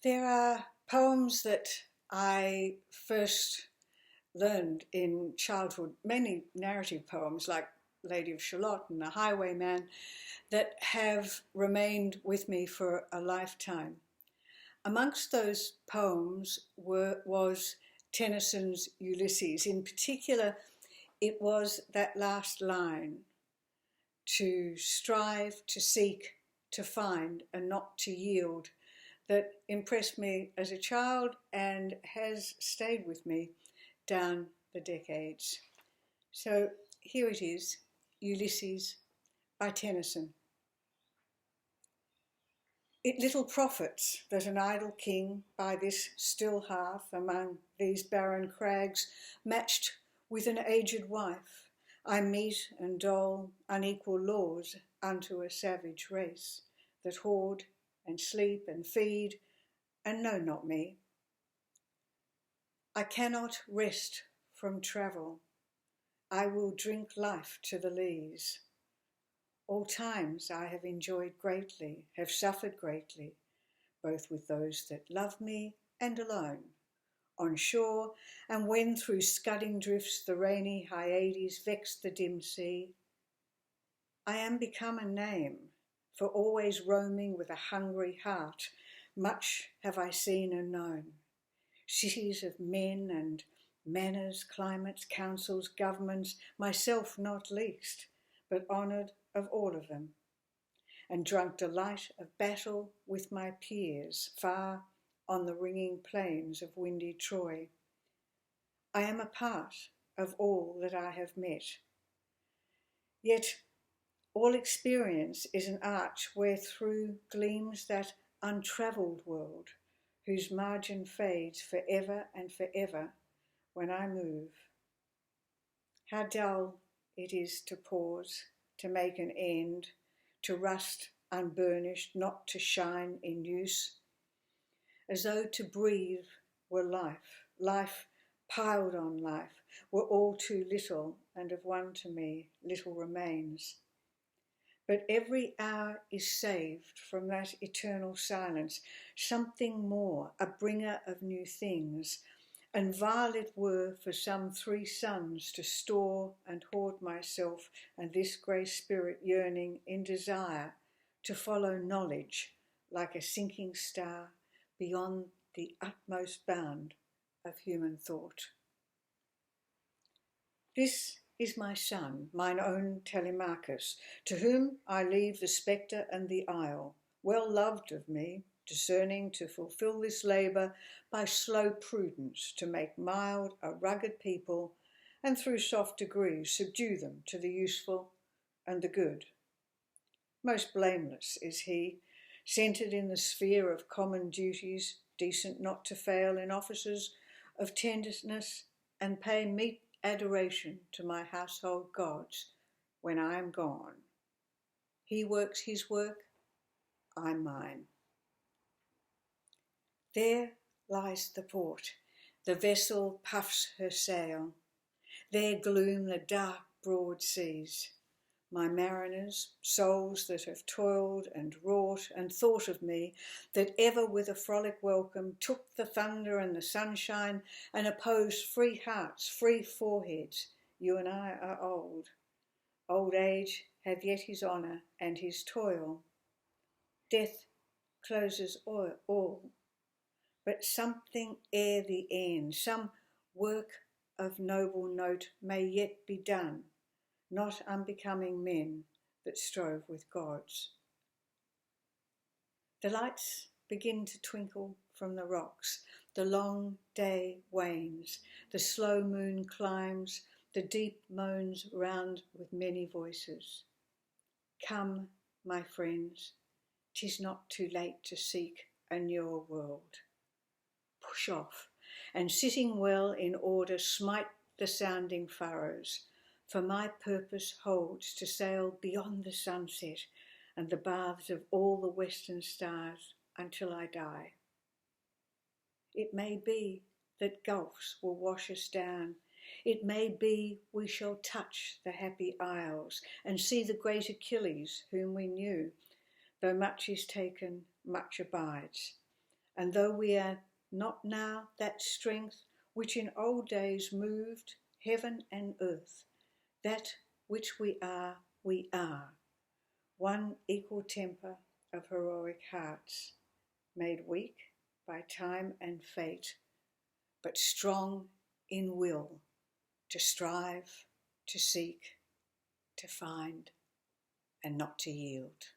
There are poems that I first learned in childhood, mainly narrative poems like Lady of Shalott and The Highwayman, that have remained with me for a lifetime. Amongst those poems was Tennyson's Ulysses. In particular, it was that last line, to strive, to seek, to find, and not to yield, that impressed me as a child and has stayed with me down the decades. So here it is, Ulysses by Tennyson. It little profits that an idle king by this still hearth among these barren crags, matched with an aged wife, I mete and dole unequal laws unto a savage race that hoard and sleep and feed and know not me. I cannot rest from travel. I will drink life to the lees. All times I have enjoyed greatly, have suffered greatly, both with those that love me and alone, on shore, and when through scudding drifts the rainy Hyades vex the dim sea. I am become a name, for always roaming with a hungry heart. Much have I seen and known, cities of men and manners, climates, councils, governments, myself not least, but honoured of all of them, and drunk delight of battle with my peers, far on the ringing plains of windy Troy. I am a part of all that I have met. Yet all experience is an arch wherethrough gleams that untravelled world, whose margin fades for ever and for ever when I move. How dull it is to pause, to make an end, to rust unburnished, not to shine in use, as though to breathe were life, life piled on life, were all too little, and of one to me little remains. But every hour is saved from that eternal silence, something more, a bringer of new things, and vile it were for some 3 suns to store and hoard myself and this grey spirit yearning in desire to follow knowledge like a sinking star beyond the utmost bound of human thought. This is my son, mine own Telemachus, to whom I leave the spectre and the isle, well loved of me, discerning to fulfil this labour by slow prudence, to make mild a rugged people, and through soft degrees subdue them to the useful and the good. Most blameless is he, centred in the sphere of common duties, decent not to fail in offices of tenderness, and pay meet adoration to my household gods when I am gone. He works his work, I mine. There lies the port, the vessel puffs her sail. There gloom the dark broad seas. My mariners, souls that have toiled and wrought and thought of me, that ever with a frolic welcome took the thunder and the sunshine and opposed free hearts, free foreheads. You and I are old. Old age hath yet his honour and his toil. Death closes all. But something ere the end, some work of noble note may yet be done, not unbecoming men that strove with gods. The lights begin to twinkle from the rocks, the long day wanes, the slow moon climbs, the deep moans round with many voices. Come, my friends, 'tis not too late to seek a newer world. Push off, and sitting well in order, smite the sounding furrows, for my purpose holds to sail beyond the sunset and the baths of all the western stars until I die. It may be that gulfs will wash us down. It may be we shall touch the happy isles and see the great Achilles whom we knew. Though much is taken, much abides, And though we are not now that strength which in old days moved heaven and earth, that which we are, one equal temper of heroic hearts, made weak by time and fate, but strong in will to strive, to seek, to find, and not to yield.